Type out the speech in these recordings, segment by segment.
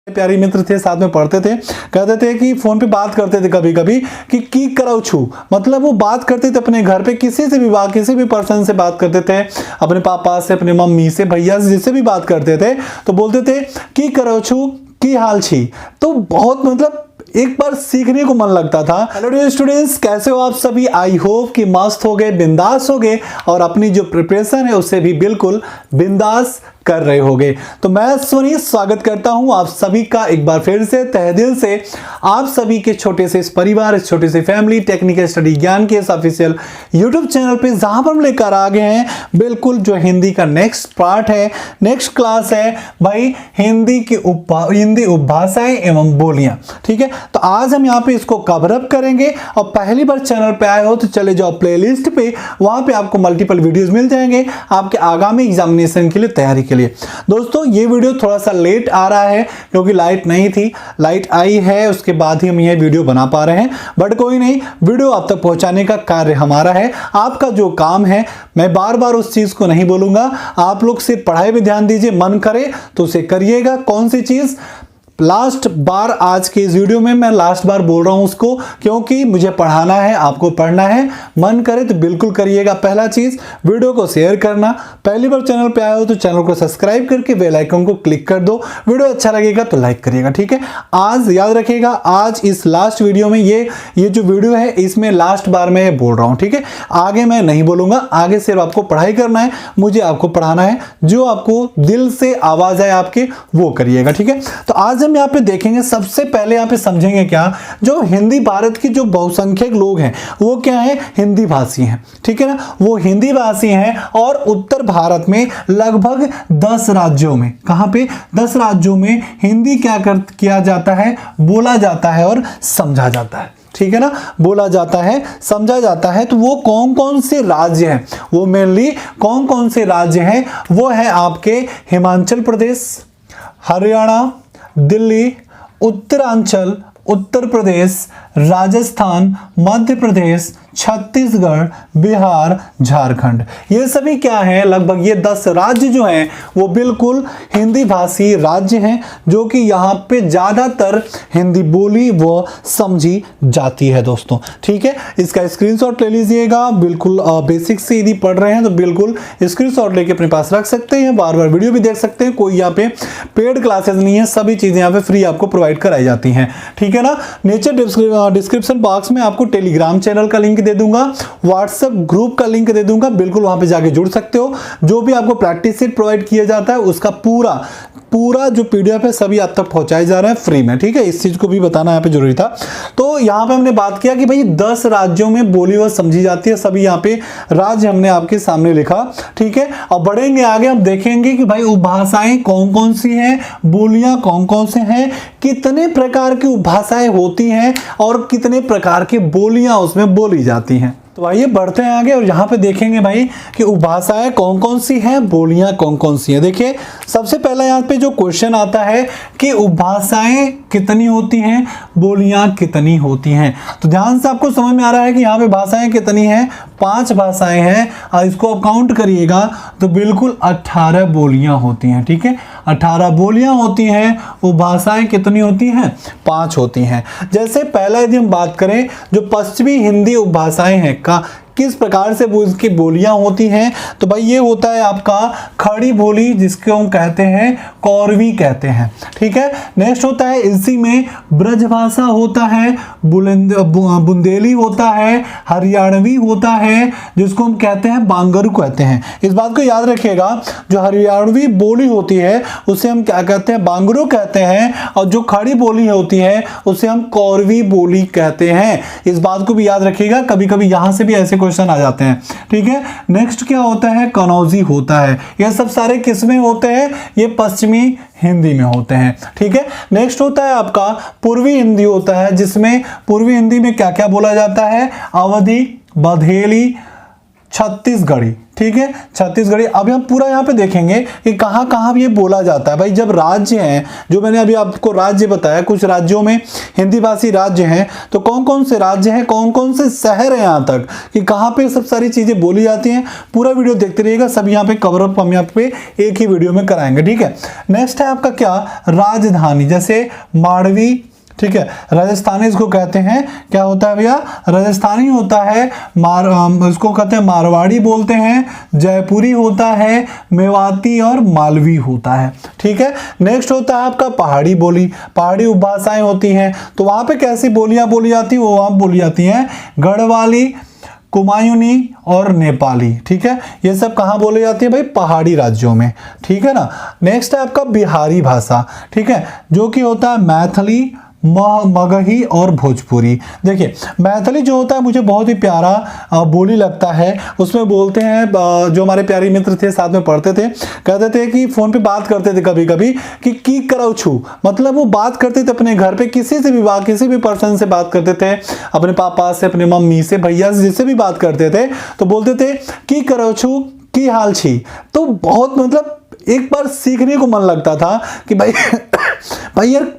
प्यारे मित्र थे, साथ में पढ़ते थे, कहते थे कि फोन पे बात करते थे कभी कभी कि की करो छू, मतलब वो बात करते थे अपने घर पे किसी से भी बात, किसी भी पर्सन से बात करते थे, अपने पापा से, अपने मम्मी से, भैया से, जिससे भी बात करते थे तो बोलते थे की करो छू, की हाल छी। तो बहुत मतलब एक बार सीखने को मन लगता था। हेलो डियर स्टूडेंट्स, कैसे हो आप सभी? आई होप कि मस्त हो गए, बिंदास हो गए और अपनी जो प्रिपरेशन है उससे भी बिल्कुल बिंदास कर रहे होगे। तो मैं सोनी स्वागत करता हूं आप सभी का एक बार फिर से तहे दिल से आप सभी के छोटे से इस परिवार, इस छोटे से फैमिली टेक्निकल स्टडी ज्ञान के इस ऑफिशियल यूट्यूब चैनल पे, जहां पर हम लेकर आ गए हैं बिल्कुल जो हिंदी का नेक्स्ट पार्ट है, नेक्स्ट क्लास है भाई, हिंदी की हिंदी उपभाषाएं एवं बोलियां। ठीक है, तो आज हम यहाँ पे इसको कवर अप करेंगे और पहली बार चैनल पे आए हो तो चले जाओ प्लेलिस्ट पे, वहां पे आपको मल्टीपल वीडियोस मिल जाएंगे आपके आगामी एग्जामिनेशन के लिए, तैयारी के लिए। दोस्तों ये वीडियो थोड़ा सा लेट आ रहा है क्योंकि लाइट नहीं थी, लाइट आई है उसके बाद ही हम ये वीडियो बना पा रहे हैं, बट कोई नहीं, वीडियो आप तक पहुंचाने का कार्य हमारा है। आपका जो काम है, मैं बार बार उस चीज को नहीं बोलूंगा, आप लोग सिर्फ पढ़ाई पे ध्यान दीजिए, मन करे तो उसे करिएगा। कौन सी चीज? लास्ट बार आज के इस वीडियो में मैं लास्ट बार बोल रहा हूं उसको, क्योंकि मुझे पढ़ाना है, आपको पढ़ना है, मन करे तो बिल्कुल करिएगा। पहला चीज वीडियो को शेयर करना, पहली बार चैनल पे आए हो तो चैनल को सब्सक्राइब करके बेल आइकन को क्लिक कर दो, वीडियो अच्छा लगेगा तो लाइक करिएगा। ठीक है, आज याद रखिएगा, आज इस लास्ट वीडियो में ये जो वीडियो है इसमें लास्ट बार मैं बोल रहा हूं। ठीक है, आगे मैं नहीं बोलूंगा, आगे सिर्फ आपको पढ़ाई करना है, मुझे आपको पढ़ाना है, जो आपको दिल से आवाज आए आपके वो करिएगा। ठीक है, तो आज हम यहाँ पे देखेंगे, सबसे पहले यहाँ पे समझेंगे क्या, जो हिंदी भारत की जो बहुसंख्यक लोग हैं वो क्या है, हिंदी भाषी हैं। ठीक है ना, वो हिंदी भाषी हैं और उत्तर भारत में लगभग 10 राज्यों में, कहां पे 10 राज्यों में हिंदी किया जाता है, बोला जाता है और समझा जाता है। ठीक है ना, बोला जाता है, समझा जाता है। तो वो कौन कौन से राज्य हैं, वो मेनली कौन कौन से राज्य हैं, वो है आपके हिमाचल प्रदेश, हरियाणा, दिल्ली, उत्तरांचल, उत्तर प्रदेश, राजस्थान, मध्य प्रदेश, छत्तीसगढ़, बिहार, झारखंड। ये सभी क्या है, लगभग ये 10 राज्य जो हैं वो बिल्कुल हिंदी भाषी राज्य हैं, जो कि यहाँ पे ज़्यादातर हिंदी बोली व समझी जाती है दोस्तों। ठीक है, इसका स्क्रीनशॉट ले लीजिएगा, बिल्कुल बेसिक से यदि पढ़ रहे हैं तो बिल्कुल स्क्रीनशॉट लेके अपने पास रख सकते हैं, बार बार वीडियो भी देख सकते हैं, कोई यहाँ पे पेड क्लासेस नहीं है, सभी चीज़ें यहाँ पे फ्री आपको प्रोवाइड कराई जाती हैं। ठीक है ना, नीचे डिस्क्रिप्शन बॉक्स में आपको टेलीग्राम चैनल का लिंक दे दूंगा, व्हाट्सएप ग्रुप का लिंक दे दूंगा, बिल्कुल वहां पे जाके जुड़ सकते हो। जो भी आपको प्रैक्टिस सेट प्रोवाइड किया जाता है उसका पूरा जो पीडीएफ है सभी आप तक पहुंचाए जा रहे हैं फ्री में। ठीक है, इस चीज को भी बताना यहाँ पे जरूरी था। तो यहाँ पे हमने बात किया कि भाई 10 राज्यों में बोली व समझी जाती है, सभी यहाँ पे राज्य हमने आपके सामने लिखा। ठीक है, और बढ़ेंगे आगे, हम देखेंगे कि भाई उपभाषाएं कौन कौन सी हैं, बोलियां कौन कौन से हैं, कितने प्रकार की उपभाषाएं होती हैं और कितने प्रकार की बोलियां उसमें बोली जाती हैं। तो आइए बढ़ते हैं आगे और यहाँ पे देखेंगे भाई कि उपभाषाएं कौन कौन सी हैं, बोलियां कौन कौन सी हैं। देखिए सबसे पहला यहाँ पे जो क्वेश्चन आता है कि उपभाषाएं कितनी होती हैं, बोलियां कितनी होती हैं। तो ध्यान से आपको समझ में आ रहा है कि यहाँ पे भाषाएं कितनी हैं, 5 भाषाएं हैं और इसको आप काउंट करिएगा तो बिल्कुल 18 बोलियां होती हैं। ठीक है, 18 बोलियां होती हैं, उपभाषाएं कितनी होती हैं, 5 होती हैं। जैसे पहला यदि हम बात करें, जो पश्चिमी हिंदी उपभाषाएं हैं का किस प्रकार से वो इसकी बोलियां होती हैं, तो भाई ये होता है आपका खड़ी बोली, जिसको हम कहते हैं कौरवी कहते हैं। ठीक है, नेक्स्ट होता है इसी में ब्रजभाषा होता है, बुंदेली होता है, हरियाणवी होता है, जिसको हम कहते हैं बांगरू कहते हैं। इस बात को याद रखिएगा, जो हरियाणवी बोली होती है उसे हम क्या कहते हैं, बांगरू कहते हैं, और जो खड़ी बोली होती है उसे हम कौरवी बोली कहते हैं। इस बात को भी याद रखिएगा, कभी कभी यहां से भी ऐसे क्वेश्चन आ जाते हैं। ठीक है, नेक्स्ट क्या होता है, कनौजी होता है। ये सब सारे किस में होते हैं, ये पश्चिमी हिंदी में होते हैं। ठीक है, नेक्स्ट होता है आपका पूर्वी हिंदी होता है, जिसमें पूर्वी हिंदी में क्या क्या बोला जाता है, अवधी, बघेली, छत्तीसगढ़ी। ठीक है, छत्तीसगढ़ी। अभी हम पूरा यहाँ पे देखेंगे कि कहाँ कहाँ ये बोला जाता है। भाई जब राज्य हैं, जो मैंने अभी आपको राज्य बताया, कुछ राज्यों में हिंदी भाषी राज्य हैं, तो कौन कौन से राज्य हैं, कौन कौन से शहर हैं यहाँ तक कि कहाँ पे सब सारी चीजें बोली जाती हैं। पूरा वीडियो देखते रहिएगा, सब यहाँ पे कवर अप हम यहाँ पे एक ही वीडियो में कराएंगे, ठीक है। नेक्स्ट है आपका क्या, राजधानी, जैसे माड़वी, ठीक है, राजस्थानी इसको कहते हैं, क्या होता है भैया, राजस्थानी होता है, इसको कहते हैं मारवाड़ी बोलते हैं, जयपुरी होता है, मेवाती और मालवी होता है, ठीक है। नेक्स्ट होता है आपका पहाड़ी बोली, पहाड़ी उपभाषाएं होती हैं, तो वहां पे कैसी बोलियां बोली जाती है, वो वहां बोली जाती हैं गढ़वाली, कुमायूनी और नेपाली, ठीक है। ये सब कहाँ बोली जाती है भाई, पहाड़ी राज्यों में, ठीक है ना। नेक्स्ट है आपका बिहारी भाषा, ठीक है, जो कि होता है मैथिली, मगही और भोजपुरी। देखिए मैथिली जो होता है मुझे बहुत ही प्यारा बोली लगता है। उसमें बोलते हैं, जो हमारे प्यारे मित्र थे साथ में पढ़ते थे, कहते थे कि फोन पे बात करते थे कभी कभी कि की कराऊ छू, मतलब वो बात करते थे अपने घर पे किसी से भी किसी भी पर्सन से बात करते थे, अपने पापा से, अपने मम्मी से, भैया से, जिससे भी बात करते थे तो बोलते थे की कराऊ छू, की हाल छी। तो बहुत मतलब एक बार सीखने को मन लगता था कि भाई भाई यार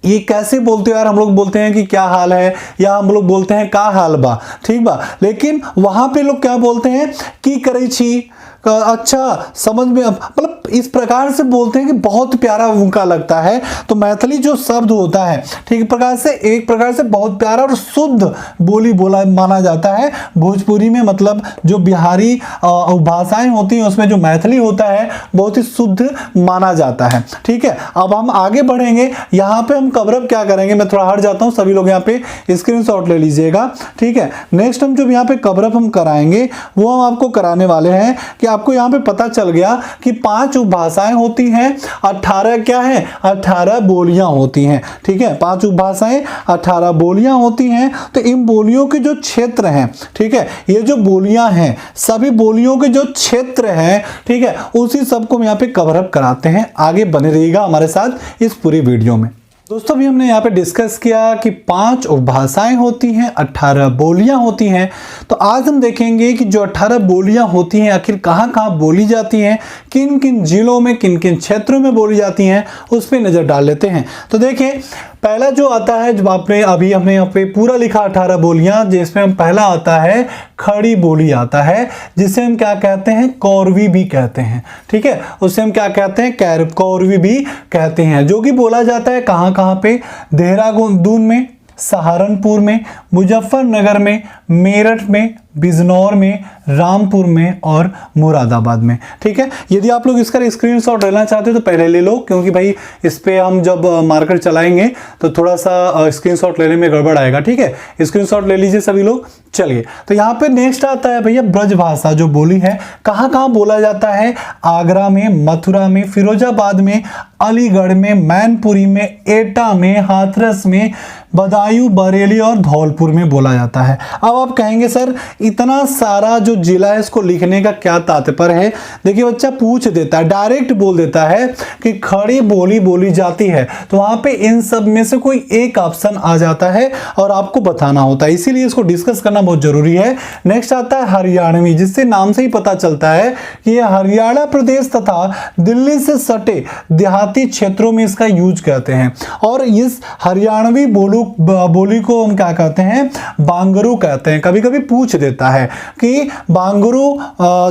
ये कैसे बोलते हो यार। हम लोग बोलते हैं कि क्या हाल है, या हम लोग बोलते हैं का हाल बा, ठीक बा, लेकिन वहां पे लोग क्या बोलते हैं, की करे छी, अच्छा समझ में, मतलब इस प्रकार से बोलते हैं कि बहुत प्यारा उनका लगता है। तो मैथिली जो शब्द होता है, ठीक प्रकार से, एक प्रकार से बहुत प्यारा और शुद्ध बोली बोला माना जाता है। भोजपुरी में मतलब जो बिहारी भाषाएं होती हैं उसमें जो मैथिली होता है बहुत ही शुद्ध माना जाता है, ठीक है। अब हम आगे बढ़ेंगे, यहाँ पे हम कवर अप क्या करेंगे, मैं थोड़ा हट जाता हूँ, सभी लोग यहाँ पे स्क्रीनशॉट ले लीजिएगा, ठीक है। नेक्स्ट हम जो यहाँ पे कवर अप हम कराएंगे वो हम आपको कराने वाले हैं कि आपको यहाँ पे पता चल गया कि 5 उपभाषाएं होती हैं, 18 क्या है, 18 बोलियां होती हैं, ठीक है। 5 उपभाषाएं, 18 बोलियां होती हैं। तो इन बोलियों के जो क्षेत्र हैं, ठीक है, ये जो बोलियां हैं सभी बोलियों के जो क्षेत्र हैं, ठीक है, उसी सबको हम यहाँ पे कवर अप कराते हैं। आगे बने रहिएगा हमारे साथ इस पूरी वीडियो में। दोस्तों भी हमने यहाँ पे डिस्कस किया कि 5 उपभाषाएं होती हैं, 18 बोलियां होती हैं। तो आज हम देखेंगे कि जो 18 बोलियां होती हैं आखिर कहाँ कहाँ बोली जाती हैं, किन किन जिलों में, किन किन क्षेत्रों में बोली जाती हैं, उस पर नज़र डाल लेते हैं। तो देखिए पहला जो आता है, जब आपने अभी हमने यहाँ पे पूरा लिखा 18 बोलियां, जिसमें हम पहला आता है खड़ी बोली आता है, जिसे हम क्या कहते हैं, कौरवी भी कहते हैं, ठीक है। उसे हम क्या कहते हैं, कौरवी भी कहते हैं, जो कि बोला जाता है कहाँ कहाँ पे, देहरादून में, सहारनपुर में, मुजफ्फरनगर में, मेरठ में, बिजनौर में, रामपुर में और मुरादाबाद में, ठीक है। यदि आप लोग इसका स्क्रीनशॉट लेना चाहते हो तो पहले ले लो, क्योंकि भाई इस पे हम जब मार्कर चलाएंगे तो थोड़ा सा स्क्रीनशॉट लेने में गड़बड़ आएगा, ठीक है। स्क्रीनशॉट ले लीजिए सभी लोग। चलिए तो यहाँ पे नेक्स्ट आता है भैया ब्रज भाषा जो बोली है, कहाँ कहाँ बोला जाता है, आगरा में, मथुरा में, फिरोजाबाद में, अलीगढ़ में, मैनपुरी में, एटा में, हाथरस में, बदायूं, बरेली और धौलपुर में बोला जाता है। अब आप कहेंगे सर इतना सारा जो जिला है इसको लिखने का क्या तात्पर्य है। देखिए बच्चा पूछ देता है, डायरेक्ट बोल देता है कि खड़ी बोली बोली जाती है, तो वहां पे इन सब में से कोई एक ऑप्शन आ जाता है और आपको बताना होता है, इसीलिए इसको डिस्कस करना बहुत जरूरी है। नेक्स्ट आता है हरियाणवी, जिससे नाम से ही पता चलता है कि यह हरियाणा प्रदेश तथा दिल्ली से सटे देहाती क्षेत्रों में इसका यूज करते हैं। और इस हरियाणवी बोली को हम क्या कहते हैं, बांगरू कहते हैं। कभी कभी पूछ देता है कि बांगरू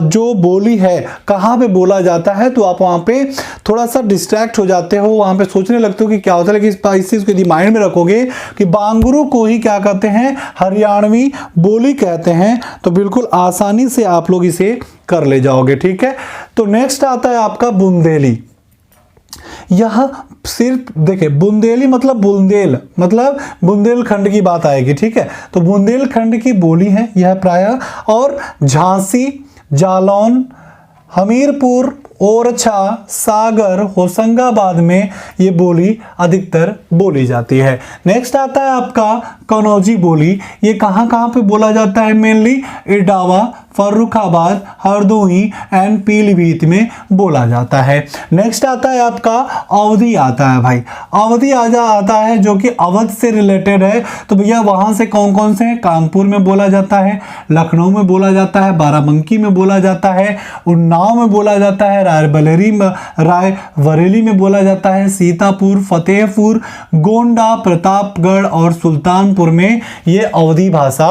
जो बोली है कहाँ पे बोला जाता है, तो आप वहां पे थोड़ा सा डिस्ट्रैक्ट हो जाते हो, वहां पे सोचने लगते हो कि क्या होता है, लेकिन इस चीज को यदि माइंड में रखोगे कि बांगरू को ही क्या कहते हैं, हरियाणवी बोली कहते हैं, तो बिल्कुल आसानी से आप लोग इसे कर ले जाओगे, ठीक है। तो नेक्स्ट आता है आपका बुंदेली। यह सिर्फ देखिए बुंदेली मतलब बुंदेल, मतलब बुंदेलखंड की बात आएगी, ठीक है। तो बुंदेलखंड की बोली है यह प्रायः, और झांसी, जालौन, हमीरपुर ओरछा, सागर, होशंगाबाद में ये बोली अधिकतर बोली जाती है। नेक्स्ट आता है आपका कनौजी बोली। ये कहाँ कहाँ पे बोला जाता है? मेनली इटावा, फर्रुखाबाद, हरदोई एंड पीलीभीत में बोला जाता है। नेक्स्ट आता है आपका अवधी आता है भाई। अवधी आता है जो कि अवध से रिलेटेड है। तो भैया वहां से कौन कौन से हैं? कानपुर में बोला जाता है, लखनऊ में बोला जाता है, बाराबंकी में बोला जाता है, उन्नाव में बोला जाता है, रायबरेली में बोला जाता है, सीतापुर, फतेहपुर, गोंडा, प्रतापगढ़ और सुल्तानपुर में ये अवधी भाषा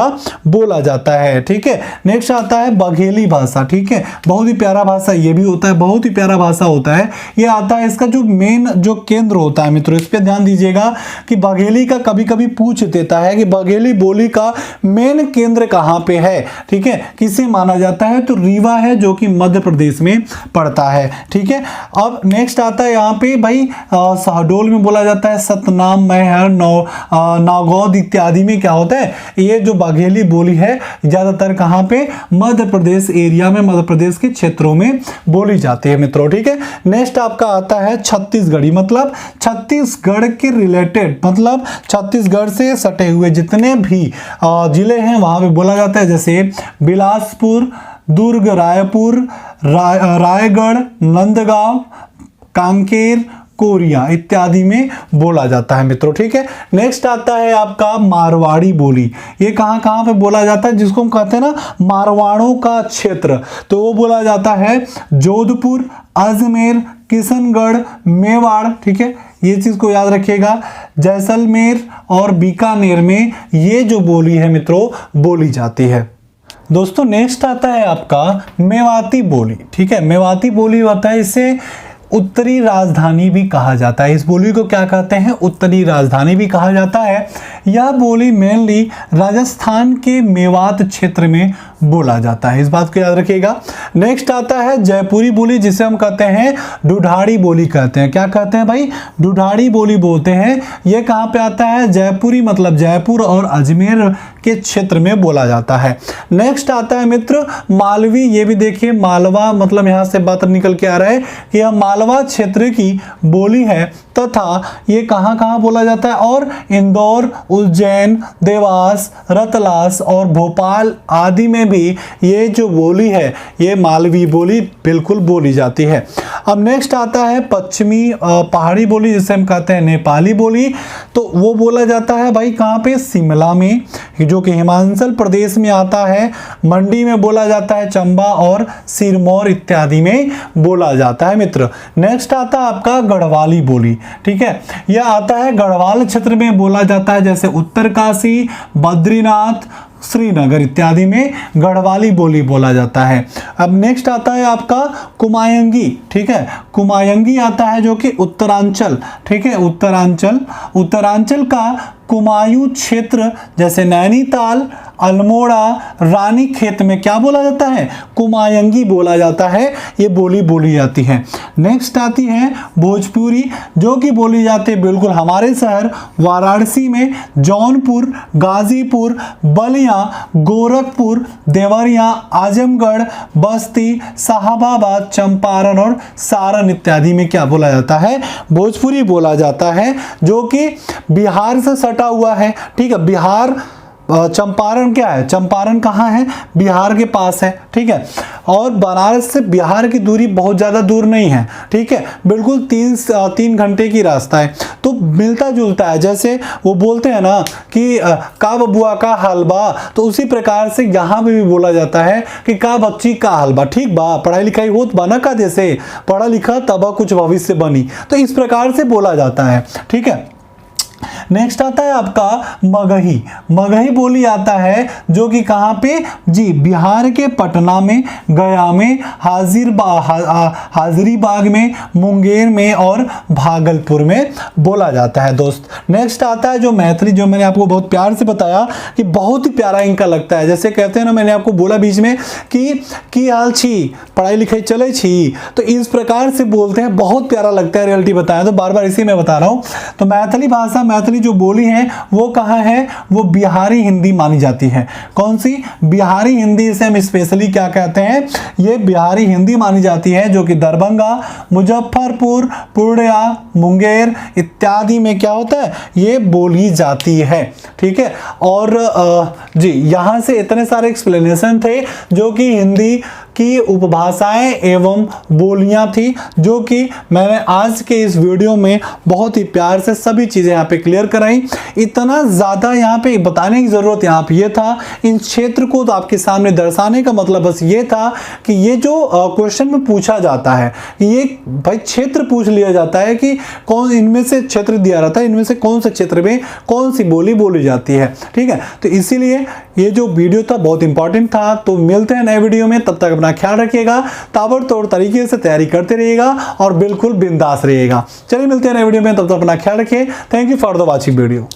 बोला जाता है। ठीक है। नेक्स्ट आता है बघेली भाषा। ठीक है, बहुत ही प्यारा भाषा ये भी होता है, बहुत ही प्यारा भाषा होता है। ये आता है, इसका जो मेन जो केंद्र होता है मित्रों, इस पे ध्यान दीजिएगा कि बघेली का कभी कभी पूछ देता है कि बघेली बोली का मेन केंद्र कहां पे है। ठीक है, किसे माना जाता है? तो रीवा है जो कि मध्य प्रदेश में पड़ता है। ठीक है। अब नेक्स्ट आता है यहाँ पे भाई शहडोल में बोला जाता है, सतनाम, मैहर, नागौद इत्यादि में क्या होता है? ये जो बघेली बोली है ज्यादातर कहां पे? मध्य प्रदेश एरिया में, मध्य प्रदेश के क्षेत्रों में बोली जाती है मित्रों। ठीक है। नेक्स्ट आपका आता है छत्तीसगढ़ी, मतलब छत्तीसगढ़ के रिलेटेड, मतलब छत्तीसगढ़ से सटे हुए जितने भी जिले हैं वहां पे बोला जाता है, जैसे बिलासपुर, दुर्ग, रायपुर, रायगढ़, नंदगांव, कांकेर, कोरिया इत्यादि में बोला जाता है मित्रों। ठीक है। नेक्स्ट आता है आपका मारवाड़ी बोली। ये कहाँ कहाँ पे बोला जाता है? जिसको हम कहते हैं ना मारवाड़ों का क्षेत्र, तो वो बोला जाता है जोधपुर, अजमेर, किशनगढ़, मेवाड़। ठीक है, ये चीज को याद रखिएगा। जैसलमेर और बीकानेर में ये जो बोली है मित्रों बोली जाती है। दोस्तों नेक्स्ट आता है आपका मेवाती बोली। ठीक है, मेवाती बोली होता है, इसे उत्तरी राजधानी भी कहा जाता है। इस बोली को क्या कहते हैं? उत्तरी राजधानी भी कहा जाता है। यह बोली मेनली राजस्थान के मेवात क्षेत्र में बोला जाता है, इस बात को याद रखिएगा। नेक्स्ट आता है जयपुरी बोली, जिसे हम कहते हैं ढूढ़ाड़ी बोली कहते हैं। क्या कहते हैं भाई? ढूढ़ाड़ी बोली बोलते हैं। यह कहाँ पे आता है? जयपुरी, मतलब जयपुर और अजमेर के क्षेत्र में बोला जाता है। नेक्स्ट आता है मित्र मालवी। ये भी देखिए मालवा, मतलब यहाँ से बात निकल के आ रहा है कि यह मालवा क्षेत्र की बोली है तथा ये कहाँ कहाँ बोला जाता है? और इंदौर, उज्जैन, देवास, रतलास और भोपाल आदि में भी ये जो बोली है ये मालवी बोली बिल्कुल बोली जाती है। अब नेक्स्ट आता है पश्चिमी पहाड़ी बोली, जिसे हम कहते हैं नेपाली बोली। तो वो बोला जाता है भाई कहाँ पे? शिमला में, जो कि हिमाचल प्रदेश में आता है। मंडी में बोला जाता है, चंबा और सिरमौर इत्यादि में बोला जाता है मित्र। नेक्स्ट आता है आपका गढ़वाली बोली। ठीक है, यह आता है गढ़वाल क्षेत्र में बोला जाता है, जैसे उत्तरकाशी, बद्रीनाथ, श्रीनगर इत्यादि में गढ़वाली बोली बोला जाता है। अब नेक्स्ट आता है आपका कुमायंगी। ठीक है, कुमायंगी आता है जो कि उत्तरांचल, ठीक है, उत्तरांचल का कुमायूं क्षेत्र, जैसे नैनीताल, अल्मोड़ा, रानीखेत में क्या बोला जाता है? कुमायंगी बोला जाता है। ये बोली बोली जाती है। नेक्स्ट आती है भोजपुरी, जो कि बोली जाती है बिल्कुल हमारे शहर वाराणसी में, जौनपुर, गाजीपुर, बलिया, गोरखपुर, देवरिया, आजमगढ़, बस्ती, साहबाबाद, चंपारण और सारण इत्यादि में क्या बोला जाता है? भोजपुरी बोला जाता है, जो कि बिहार से सटा हुआ है। ठीक है, बिहार, चंपारण क्या है? चंपारण कहाँ है? बिहार के पास है। ठीक है, और बनारस से बिहार की दूरी बहुत ज़्यादा दूर नहीं है। ठीक है, बिल्कुल 3 घंटे की रास्ता है, तो मिलता जुलता है। जैसे वो बोलते हैं ना कि का बबुआ का हलवा, तो उसी प्रकार से यहाँ पे भी बोला जाता है कि का बच्ची का हलवा। ठीक बा, पढ़ाई लिखाई होत बा ना, का जैसे पढ़ा लिखा तब कुछ भविष्य बनी, तो इस प्रकार से बोला जाता है। ठीक है। नेक्स्ट आता है आपका मगही। मगही बोली आता है जो कि कहाँ पे? जी, बिहार के पटना में, गया में, हाजिरीबाग में, मुंगेर में और भागलपुर में बोला जाता है दोस्त। नेक्स्ट आता है जो मैथिली, जो मैंने आपको बहुत प्यार से बताया कि बहुत ही प्यारा इनका लगता है। जैसे कहते हैं ना, मैंने आपको बोला बीच में कि हाल छी, पढ़ाई लिखाई चले छी, तो इस प्रकार से बोलते हैं, बहुत प्यारा लगता है। रियलिटी बताया तो बार बार इसी में बता रहा हूँ। तो मैथिली भाषा मैथिली जो बोली है वो कहाँ है, वो बिहारी हिंदी मानी जाती है। कौन सी? बिहारी हिंदी। इसे हम स्पेशली क्या कहते हैं, ये बिहारी हिंदी मानी जाती है, जो कि दरभंगा, मुजफ्फरपुर, पूर्णिया, मुंगेर इत्यादि में क्या होता है, ये बोली जाती है। ठीक है। और जी यहाँ से इतने सारे एक्सप्लेनेशन थे जो कि हिंदी की उपभाषाएं एवं बोलियां थी, जो कि मैंने आज के इस वीडियो में बहुत ही प्यार से सभी चीजें यहाँ पे क्लियर कराई। इतना ज्यादा यहाँ पे बताने की जरूरत यहाँ पे ये था, इन क्षेत्र को तो आपके सामने दर्शाने का मतलब बस ये था कि ये जो क्वेश्चन में पूछा जाता है, ये भाई क्षेत्र पूछ लिया जाता है कि कौन इनमें से क्षेत्र दिया रहता है, इनमें से कौन से क्षेत्र में कौन सी बोली बोली जाती है। ठीक है, तो इसीलिए ये जो वीडियो था बहुत इंपॉर्टेंट था। तो मिलते हैं नए वीडियो में, तब तक अपना ख्याल रखिएगा, ताबड़तोड़ तरीके से तैयारी करते रहिएगा और बिल्कुल बिंदास रहिएगा। चलिए मिलते हैं नए वीडियो में, तब तक अपना ख्याल रखिए। Thank you for the watching video.